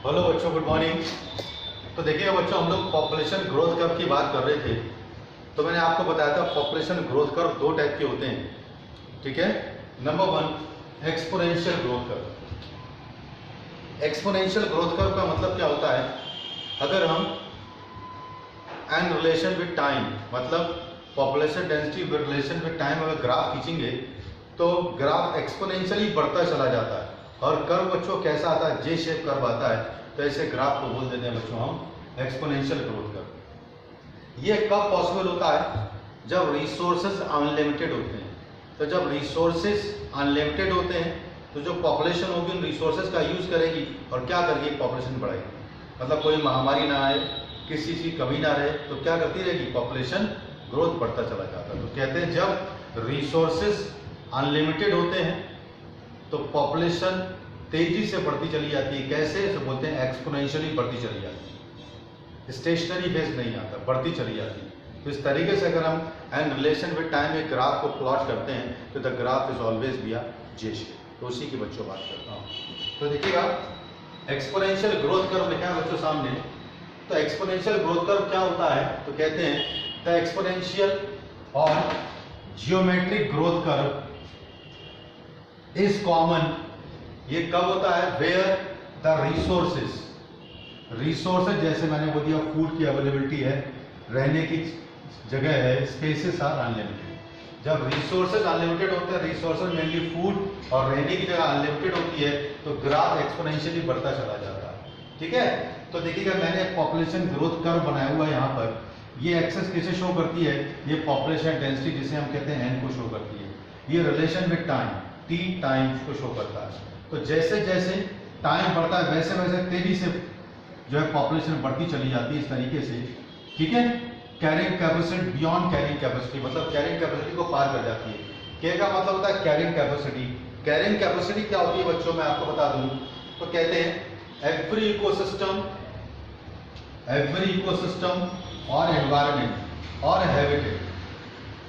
Hello बच्चों, good morning. तो देखिए बच्चों, हम लोग पॉपुलेशन ग्रोथ कर्व की बात कर रहे थे। तो मैंने आपको बताया था पॉपुलेशन ग्रोथ कर्व दो टाइप के होते हैं, ठीक है। Number one, exponential growth curve. Exponential growth curve का मतलब क्या होता है? अगर हम एंड रिलेशन विद टाइम, मतलब population density with relation with time अगर ग्राफ खींचेंगे तो ग्राफ एक्सपोनेंशियली बढ़ता चला जाता है। और कर्व बच्चों कैसा आता है? जे शेप कर्व आता है। तो ऐसे ग्राफ को बोल देते हैं बच्चों हम एक्सपोनेंशियल ग्रोथ कर्व। ये कब पॉसिबल होता है? जब रिसोर्सेज अनलिमिटेड होते हैं। तो जब रिसोर्सेज अनलिमिटेड होते हैं तो जो पॉपुलेशन होगी उन रिसोर्सेज का यूज करेगी और क्या करेगी? पॉपुलेशन बढ़ाएगी। मतलब कोई महामारी ना आए, किसी चीज की कमी ना रहे, तो क्या करती रहेगी? पॉपुलेशन ग्रोथ बढ़ता चला जाता है। तो कहते हैं जब रिसोर्सेज अनलिमिटेड होते हैं तो पॉपुलेशन तेजी से बढ़ती चली जाती है। कैसे? तो बोलते हैं एक्सपोनेंशियली बढ़ती चली जाती है। स्टेशनरी फेज नहीं आता, बढ़ती चली जाती है। तो इस तरीके से अगर हम एंड रिलेशन विद टाइम एक ग्राफ को प्लॉट करते हैं तो the graph is always be a J shape. तो उसी की बच्चों बात करता हूँ। तो देखिएगा, एक्सपोनेंशियल ग्रोथ कर्व लिखा है बच्चों सामने। तो एक्सपोनेंशियल ग्रोथ कर्व क्या होता है? तो कहते हैं द एक्सपोनेंशियल और geometric growth curve is common. ये कब होता है? वेयर द रिसोर्सेज जैसे मैंने बोल दिया, फूड की अवेलेबिलिटी है, रहने की जगह है, स्पेसेस आर अनलिमिटेड। जब रिसोर्सेज अनलिमिटेड होते हैं, रिसोर्सेज मेनली फूड और रहने की जगह अनलिमिटेड होती है, तो ग्राफ एक्सपोनेंशियली बढ़ता चला जाता है, ठीक है। तो देखिएगा, मैंने पॉपुलेशन ग्रोथ कर्व बनाया हुआ है यहाँ पर। ये एक्सेस कैसे शो करती है? ये पॉपुलेशन डेंसिटी जिसे हम कहते हैं एन को शो करती है। ये relation with time T times को शो करता है। तो जैसे जैसे टाइम बढ़ता है वैसे वैसे तेजी से जो है पॉपुलेशन बढ़ती चली जाती है, इस तरीके से, ठीक है। Carrying capacity beyond carrying capacity, मतलब कैरिंग कैपेसिटी को पार कर जाती है। के का मतलब होता है कैरिंग कैपेसिटी। कैरिंग कैपेसिटी क्या होती है बच्चों, मैं आपको बता दूं। तो कहते हैं एवरी इकोसिस्टम और एनवायरनमेंट और हैबिटेट,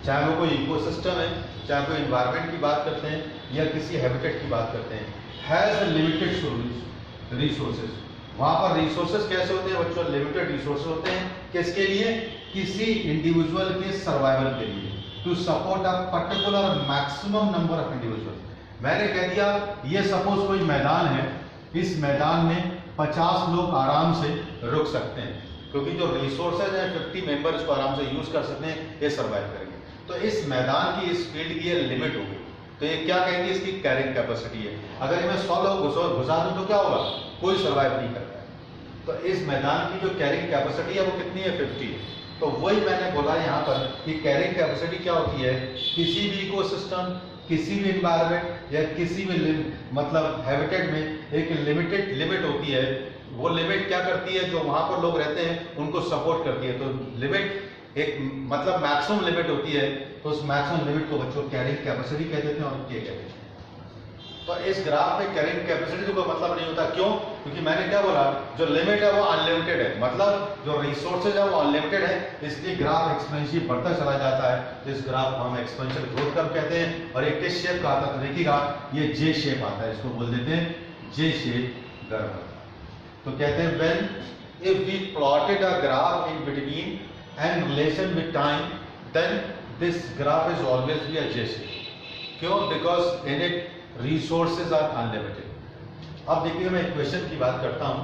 चाहे वो कोई इकोसिस्टम है, चाहे कोई एनवायरनमेंट की बात करते हैं या किसी हैबिटेट की बात करते हैं, हैज लिमिटेड रिसोर्सेज। वहां पर रिसोर्सेज कैसे होते हैं बच्चों? लिमिटेड रिसोर्सेज होते हैं। किसके लिए? किसी इंडिविजुअल के सर्वाइवल के लिए, to support a particular maximum number of individual. मैंने कह दिया, ये सपोज कोई मैदान है, इस मैदान में 50 लोग आराम से रुक सकते हैं, क्योंकि जो रिसोर्सेज है 50 मेंबर इसको आराम से यूज कर सकते हैं, ये सर्वाइव करेंगे। तो इस मैदान की, इस फील्ड की ये लिमिट होगी। तो ये क्या कहेंगे? इसकी कैरिंग कैपेसिटी है। अगर इसमें 100 लोग घुसा दूं तो क्या होगा? कोई सर्वाइव नहीं कर पाएगा। तो इस मैदान की जो कैरिंग कैपेसिटी है वो कितनी है? 50 है। तो वही मैंने बोला यहाँ पर कि कैरिंग कैपेसिटी क्या होती है? किसी भी इकोसिस्टम, किसी भी एनवायरनमेंट या किसी भी मतलब हैबिटेट में एक लिमिट होती है। वो लिमिट क्या करती है? जो वहां पर लोग रहते हैं उनको सपोर्ट करती है। तो लिमिट एक मतलब मैक्सिमम लिमिट होती है। तो उस मैक्सिमम लिमिट को बच्चों कैरिंग कैपेसिटी कह देते हैं और के कहते हैं। तो इस ग्राफ में कैरिंग कैपेसिटी का मतलब नहीं होता। क्यों? क्योंकि मैंने क्या बोला, जो लिमिट है वो अनलिमिटेड है, मतलब जो रिसोर्सेज है वो अनलिमिटेड है, इसलिए ग्राफ एक्सपोनेंशियली बढ़ता चला जाता है। तो इस ग्राफ को हम एक्सपोनेंशियल ग्रोथ कर्व कहते हैं। और ये किस शेप का आता है? तो देखिएगा, ये जे शेप आता है, इसको बोल देते हैं जे शेप कर्व। तो कहते हैं when if we plotted a graph in between and relation with time, then this graph is always be a J shape. क्यों? Because in it resources are unlimited. अब देखिए, मैं इक्वेशन की बात करता हूं।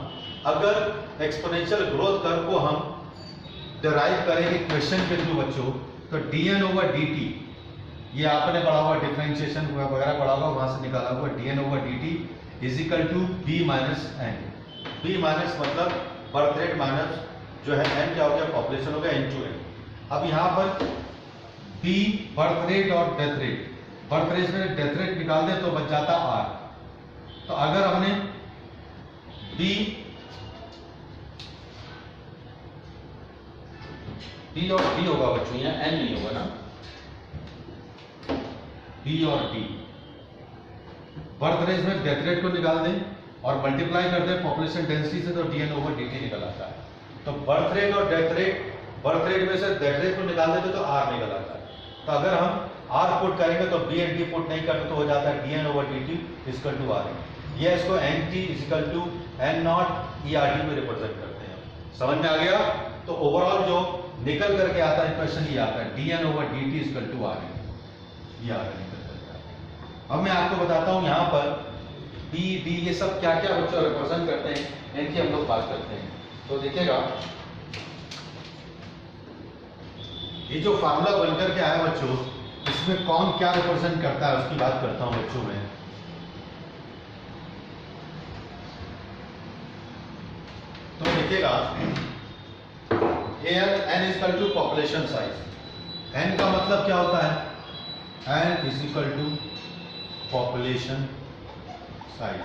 अगर एक्सपोनेंशियल ग्रोथ कर्व को हम डिराइव करेंगे इक्वेशन के थ्रू बच्चों, तो dn ओवर dt, ये आपने पढ़ा हुआ डिफरेंशिएशन वगैरह पढ़ा हुआ, वहां से निकाला हुआ, dn over dt is equal to b minus n। b minus मतलब बर्थ रेट माइनस जो है n क्या हो गया? पॉपुलेशन हो गया, n टू n। अब यहां पर b बर्थ रेट और डेथ रेट, बर्थ रेट में डेथ रेट निकाल दे तो बच जाता r। तो अगर हमने b और d होगा बच्चों, यहाँ n नहीं होगा ना, b और d, बर्थ रेट में डेथ रेट को निकाल दें और मल्टीप्लाई कर दें पॉपुलेशन डेंसिटी से, तो dn ओवर dt निकल आता है। तो बर्थ रेट और डेथ रेट, बर्थ रेट में से डेथ रेट को निकाल देते तो r निकल आता है। तो अगर हम r पुट करेंगे तो b एंड d पुट नहीं करते तो हो जाता है dn over dt equal to r। ये इसको NT equal to N0 ERT में रिप्रेजेंट करते हैं। समझ में आ गया? तो ओवरऑल जो निकल करके आता है इक्वेशन ये आता है dN/dt इक्वल टू RN, ये RN निकल करके आता है। अब मैं आपको बताता हूं यहां पर B D ये सब क्या क्या बच्चों रिप्रेजेंट करते हैं, इनकी हम लोग बात करते हैं। तो देखिएगा ये जो फार्मूला बनकर के आया बच्चों, इसमें कौन क्या रिप्रेजेंट करता है उसकी बात करता हूं बच्चों में। तो देखिएगा N equal to population size. N का मतलब क्या होता है? N is equal to population size.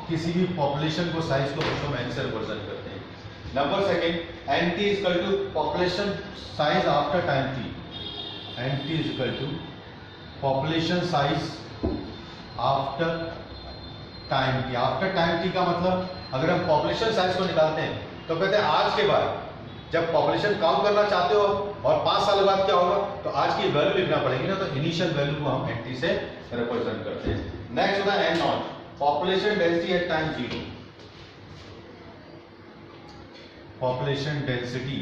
किसी भी पॉपुलेशन को साइज को बच्चों में N से रिप्रेजेंट करते हैं। Number second, NT equal to population size after time t। NT equal to population size after time t। After time t का मतलब अगर हम पॉपुलेशन साइज को निकालते हैं तो कहते हैं आज के बाद, जब पॉपुलेशन काउंट करना चाहते हो और 5 साल बाद क्या होगा, तो आज की वैल्यू लिखना पड़ेगी ना, तो इनिशियल वैल्यू को हम NT से रिप्रेजेंट करते हैं। नेक्स्ट होता है N0, population density at time 0। Population density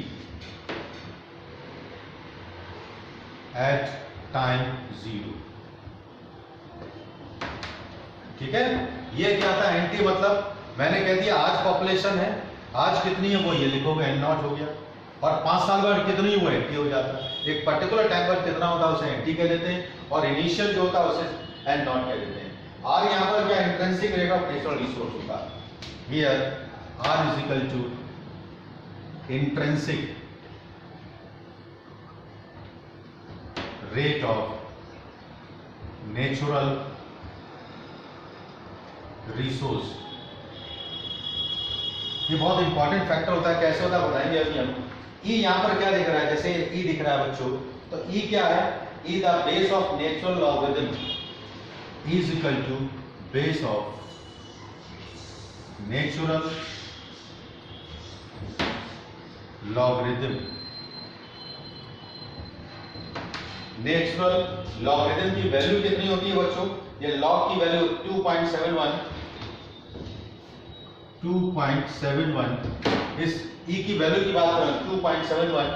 at time 0। ठीक है, ये क्या था NT मतलब मैंने कह दिया आज पॉपुलेशन है, आज कितनी है वो ये लिखोगे N0 हो गया, और 5 साल बाद कितनी हुआ NT हो जाता है। एक पर्टिकुलर टाइम पर कितना होता है उसे NT कह देते हैं, और इनिशियल जो होता है उसे N0 कह देते हैं। और यहाँ पर क्या intrinsic rate of natural resource होता है। Here R is equal to intrinsic rate of natural resource. ये बहुत इंपॉर्टेंट फैक्टर होता है। कैसे होता है बताएंगे अभी हम। E यहां पर क्या दिख रहा है, जैसे E दिख रहा है बच्चों, तो E क्या है? E the base of natural logarithm. E is equal to base of natural logarithm. Natural logarithm की वैल्यू कितनी होती है बच्चों? ये लॉग की वैल्यू 2.71। इस E की वैल्यू की बात करें 2.71,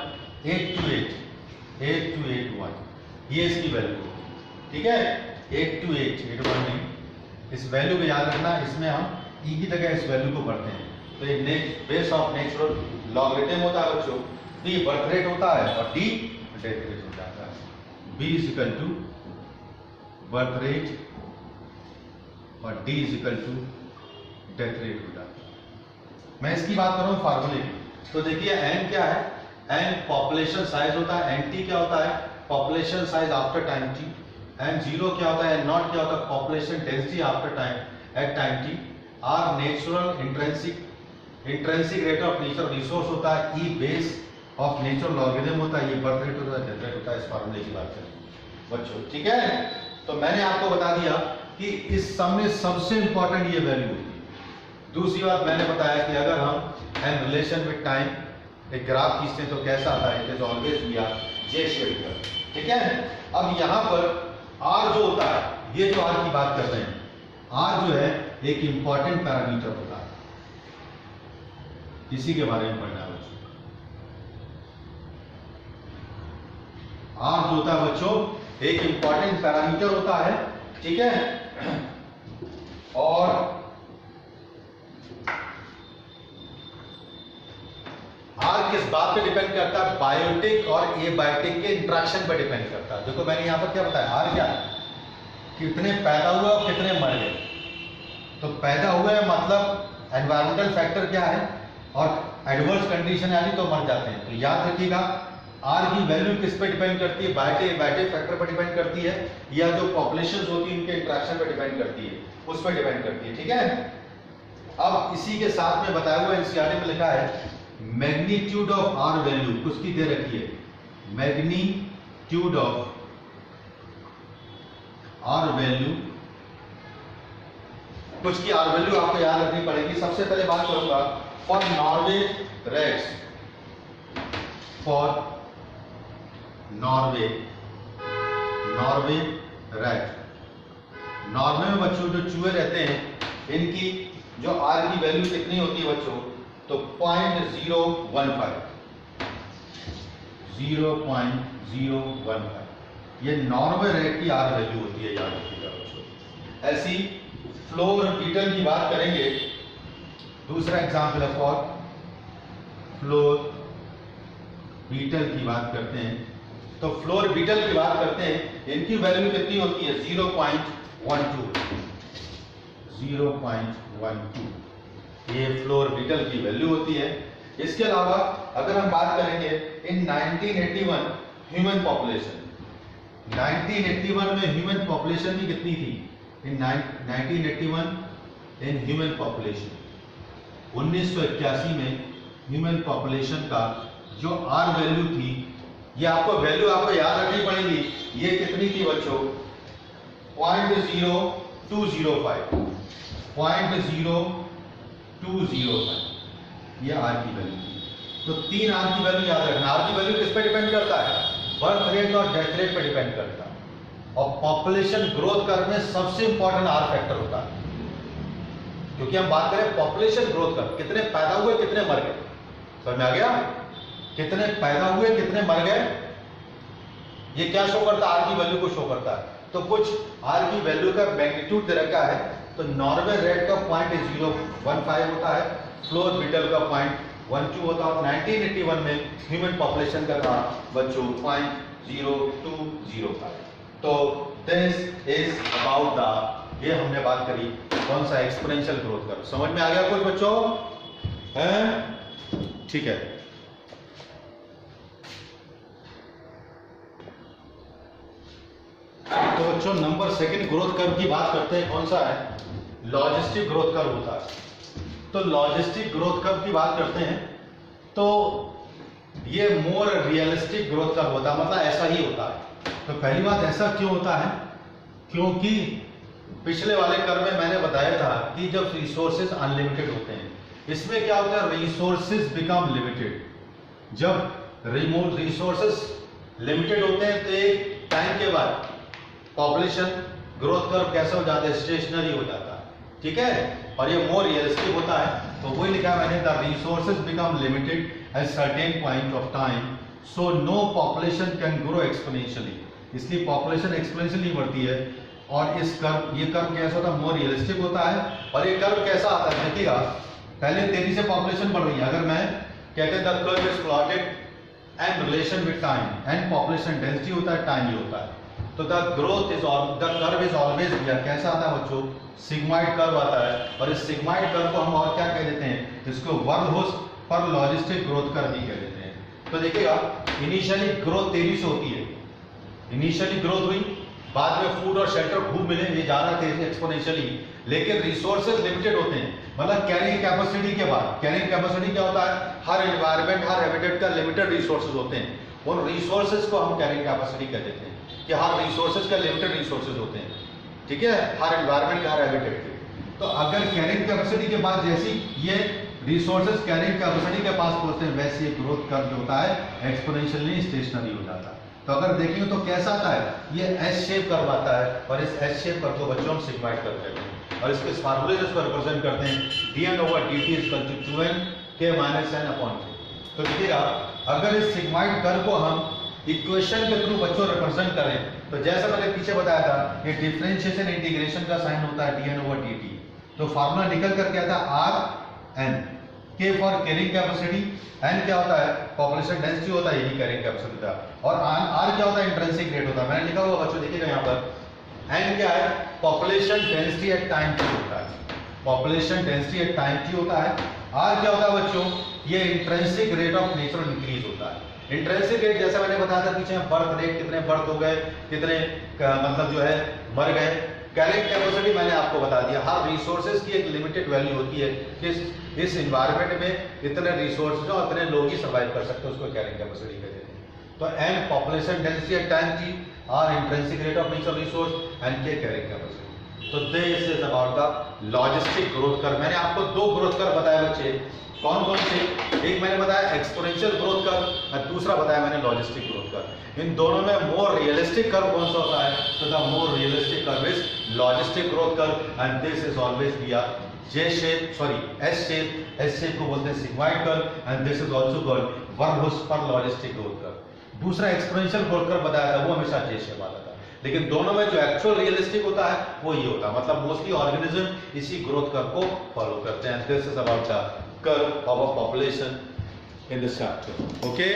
82881, ये इसकी वैल्यू। ठीक है, 82881 नहीं, इस वैल्यू को याद रखना। इसमें हम E की जगह इस वैल्यू को भरते हैं। तो ये बेस ऑफ नेचुरल लॉगरिथम होता है बच्चों। B बर्थ रेट होता है और D डेथ रेट हो जाता है। B is equal to birth rate और D is equal to death rate हो जाता है। मैं इसकी बात कर रहा हूं फार्मूले की। तो देखिए N क्या है? N पॉपुलेशन साइज होता है। NT क्या होता है? Population size after time t। N0 क्या होता है? N0 क्या होता है? Population density after time at time t। R natural intrinsic rate of natural resource होता है। E base of natural logarithm होता है। ये बर्थ रेट होता है, डेथ रेट होता है। इस फार्मूले की बात करें बच्चों। ठीक है, तो मैंने आपको बता दिया कि इस सम में सबसे इंपॉर्टेंट ये वैल्यू होती है। दूसरी बात मैंने बताया कि अगर हम एन रिलेशन विद टाइम एक ग्राफ खींचते हैं तो कैसा आता है? It is always V or J shape पर। ठीक है, अब यहाँ पर R जो होता है, ये जो R की बात कर रहे हैं, R जो है एक इंपॉर्टेंट पैरामीटर होता है। इसी के बारे में पढ़ना है बच्चों। R जो होता है बच्चों एक इंपॉर्टेंट पैरामीटर होता है। ठीक है, और R किस बात पे डिपेंड करता है? बायोटिक और एबायोटिक के इंटरेक्शन पे डिपेंड करता है। देखो मैंने यहां पर क्या बताया, R क्या है? कितने पैदा हुए और कितने मर गए। तो पैदा हुए मतलब एनवायरमेंटल फैक्टर क्या है, और एडवर्स कंडीशन आती तो मर जाते हैं। तो याद रखिएगा R की वैल्यू किस पे डिपेंड करती है? बायोटिक फैक्टर पर डिपेंड करती है, या जो पॉपुलेशन होती है उनके इंटरेक्शन पर डिपेंड करती है, उस पर डिपेंड करती है। ठीक है, अब इसी के साथ में बताया हुआ एनसीईआरटी में लिखा है मैग्नीट्यूड ऑफ R वैल्यू कुछ की दे रखी है। मैग्नीट्यूड ऑफ R वैल्यू, कुछ की R वैल्यू आपको याद रखनी पड़ेगी। सबसे पहले बात करूंगा for Norway rates, for Norway rat. Normal में बच्चों जो चूहे रहते हैं इनकी जो आर की वैल्यू कितनी होती है बच्चों, तो 0.015 ये नॉर्मल रेट की आर वैल्यू होती है, याद रखिएगा बच्चों। ऐसी फ्लोर बीटल की बात करेंगे, दूसरा एग्जाम्पल है फॉर फ्लोर बीटल की बात करते हैं। तो फ्लोर बीटल की बात करते हैं, इनकी वैल्यू कितनी होती है 0.12 ये फ्लोर बीटल की वैल्यू होती है। इसके अलावा अगर हम बात करेंगे इन 1981 ह्यूमन पॉपुलेशन, 1981 में ह्यूमन पॉपुलेशन भी कितनी थी, इन 1981 इन ह्यूमन पॉपुलेशन 1981 में ह्यूमन पॉपुलेशन का जो आर वैल्यू थी, ये आपको वैल्यू आपको याद रखनी पड़ेगी, ये कितनी थी बच्चों 0.0205 ये आर की वैल्यू थी। तो 3 आर की वैल्यू याद रखना। आर की वैल्यू किस पे डिपेंड करता है, बर्थ रेट और डेथ रेट पे डिपेंड करता है। और पॉपुलेशन ग्रोथ कर्व में सबसे इंपॉर्टेंट आर फैक्टर होता है, क्योंकि हम बात करें पॉपुलेशन ग्रोथ कर्व, कितने पैदा हुए कितने मर गए, समझ में आ गया, कितने पैदा हुए कितने मर गए, ये क्या शो करता है, आर की वैल्यू को शो करता है। तो कुछ आर की वैल्यू का मैग्नीट्यूड दे रखा है, तो नॉर्मल रेट का 0.015 होता है, फ्लोर बीटल का 0.12 होता है। 1981 में ह्यूमन पॉपुलेशन का था बच्चों 0.0205। तो दिस इज अबाउट द, ये हमने बात करी कौन सा एक्सपोनेंशियल ग्रोथ कर्व। समझ में आ गया कुछ बच्चों, हैं? ठीक है। तो बच्चों नंबर सेकंड ग्रोथ कर्व की बात करते हैं, कौन सा है, लॉजिस्टिक ग्रोथ कर्व होता है। तो लॉजिस्टिक ग्रोथ कर्व की बात करते हैं, तो ये मोर रियलिस्टिक ग्रोथ कर्व होता है, मतलब ऐसा ही होता है। तो पहली बात ऐसा क्यों होता है, क्योंकि पिछले वाले कर्व में मैंने बताया था कि जब रिसोर्सेज अनलिमिटेड होते हैं, इसमें क्या होता है, रिसोर्सेज बिकम लिमिटेड। जब रिसोर्सेज लिमिटेड होते हैं तो एक टाइम के बाद पॉपुलेशन ग्रोथ कर्व कैसा हो जाता है, स्टेशनरी हो जाता है, ठीक है। और ये मोर रियलिस्टिक होता है, तो वही लिखा है मैंने, the resources become limited at certain point of time, so no population can grow exponentially. इसलिए पॉपुलेशन एक्सपोनेंशियली बढ़ती है। और इस कर्व, ये कर्व कैसा होता है, मोर रियलिस्टिक होता है। और ये कर्व कैसा आता है देखिएगा, पहले तेजी से पॉपुलेशन बढ़ रही है, अगर मैं कहते हैं the curve is plotted and relation with time and population density होता है, टाइम ही होता है। तो the growth is the curve is always here, कैसा आता है बच्चों, सिग्मॉइड कर्व आता है। और इस सिग्मॉइड कर्व को हम और क्या कह देते हैं, इसको वर्नहोस पर लॉजिस्टिक ग्रोथ कर्व भी कह देते हैं। तो देखिएगा इनिशियली ग्रोथ तेजी से होती है, इनिशियली ग्रोथ हुई, बाद में फूड और शेल्टर खूब मिले, ये जा रहा तेजी एक्सपोनेंशियली। लेकिन रिसोर्सेज लिमिटेड होते हैं, मतलब कैरिंग कैपेसिटी के बाद, कैरिंग कैपेसिटी क्या होता है, हर एनवायरनमेंट हर हैबिटेट का लिमिटेड रिसोर्सेज होते हैं, उन रिसोर्सेज को हम कैरिंग कैपेसिटी कह देते हैं कि हर रिसोर्सेज का लिमिटेड रिसोर्सेज होते हैं, ठीक है, हर एनवायरनमेंट के हर हैबिटेट के। तो अगर कैरिंग कैपेसिटी के बाद जैसी ये रिसोर्सेज कैरिंग कैपेसिटी के पास पहुंचते हैं, वैसे ग्रोथ कर्व जो होता है एक्सपोनेंशियली स्टेशनरी हो जाता है। तो अगर देखेंगे तो कैसा आता है, ये एस शेप कर्व आता है, और इस एस शेप कर्व को बच्चों हम सिग्मॉइड कर्व कहते हैं। और इसके फार्मूले इसको रिप्रेजेंट करते हैं dn/dt = 2n/k-n/k। तो देखिएगा अगर इस सिग्मॉइड कर्व को हम इक्वेशन के थ्रू बच्चों रिप्रेजेंट करें, तो जैसा मैंने पीछे बताया था, ये डिफरेंशिएशन इंटीग्रेशन का साइन होता है dn/dt। तो फार्मूला निकल कर क्या था, r n, k for carrying capacity, n क्या होता है, पॉपुलेशन डेंसिटी होता है, यही कैरिंग कैपेसिटी था। और r क्या होता है, इंट्रिंसिक रेट होता है। मैंने लिखा हुआ बच्चों देखिएगा यहाँ पर, n क्या है, population density at time t होता है, population density at time t होता है। r क्या होता है बच्चों, ये intrinsic rate of natural increase होता है। इंट्रिंसिक रेट जैसा मैंने बताया था पीछे, बर्थ रेट, कितने बर्थ हो गए, कितने मतलब जो है मर गए। कैरिंग कैपेसिटी मैंने आपको बता दिया, हर रिसोर्सेज की एक लिमिटेड वैल्यू होती है कि इस एनवायरनमेंट में इतने रिसोर्सेज और इतने लोग ही सर्वाइव कर सकते हैं, उसको कैरिंग कैपेसिटी कहते हैं। तो n population density at time t, r intrinsic rate of natural resource, and k carrying capacity. तो this is about the logistic growth curve. मैंने आपको 2 ग्रोथ कर्व बताए बच्चे, कौन कौन से? एक मैंने बताया एक्सपोनेंशियल ग्रोथ कर्व और दूसरा बताया मैंने लॉजिस्टिक ग्रोथ कर्व। इन दोनों में मोर रियलिस्टिक कर्व कौन सा होता है? तो the more realistic curve is logistic growth curve and this is always be a J shape, sorry, S shape को बोलते हैं sigmoid curve and this is also called Verhulst logistic growth curve. दूसरा exponential growth curve बताया था वो हमेशा J shape वाला था, लेकिन दोनों में जो एक्चुअल रियलिस्टिक होता है वो ये होता है, मतलब मोस्टली ऑर्गेनिज्म इसी ग्रोथ कर्व को फॉलो करते हैं। This is about the curve of a population in this chapter. Okay.